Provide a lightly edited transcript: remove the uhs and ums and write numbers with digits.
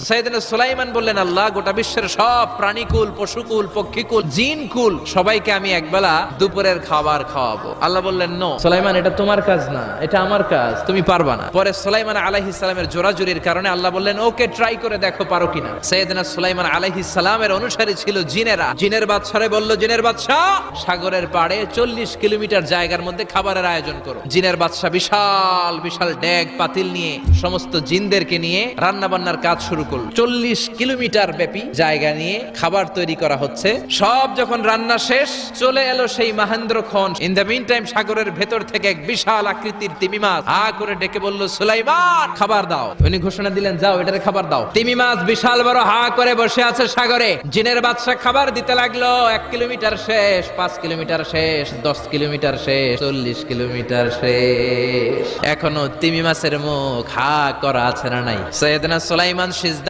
সাইয়েদনা সুলাইমান বললেন, আল্লাহ, গোটা বিশ্বের সব প্রাণীকুল, পশুকুল, পক্ষীকুল, জিনকুল সবাইকে আমি একবেলা দুপুরের খাবার খাওয়াবো। আল্লাহ বললেন, নো সুলাইমান, এটা তোমার কাজ না, এটা আমার কাজ, তুমি পারবা না। পরে সুলাইমান আলাইহিস সালামের জোরাজুরির কারণে আল্লাহ বললেন, ওকে, ট্রাই করে দেখো পারো কিনা। সাইয়েদনা সুলাইমান আলাইহিস সালামের অনুসারী ছিল জিনেরা। জিনের বাদশারে বলল, জিনের বাদশা, সাগরের পাড়ে 40 কিলোমিটার জায়গার মধ্যে খাবারের আয়োজন করো। জিনের বাদশা বিশাল বিশাল ডেক পাতিল নিয়ে সমস্ত জিনদেরকে নিয়ে রান্না বান্নার কাজ শুরু করল। 40 কিলোমিটার ব্যাপী জায়গা নিয়ে খাবার তৈরি করা হচ্ছে। সব যখন রান্না শেষ, চলে এলো সেই মহেন্দ্রক্ষণ। ইন দ্য মিন টাইম সাগরের ভেতর থেকে এক বিশাল আকৃতির তিমি মাছ হা করে ডেকে বলল, সুলাইমান, খাবার দাও। উনি ঘোষণা দিলেন, যাও, এটারে খাবার দাও। তিমি মাছ বিশাল বড় হা করে বসে আছে সাগরে। জিনের বাদশা খাবার দিতে লাগলো। 1 কিলোমিটার শেষ, 5 কিলোমিটার শেষ, 10 কিলোমিটার শেষ, 40 কিলোমিটার শেষ। এখনো তিমি মাছের মুখ হা করা আছে না নাই? সাইয়েদনা সুলাইমান সে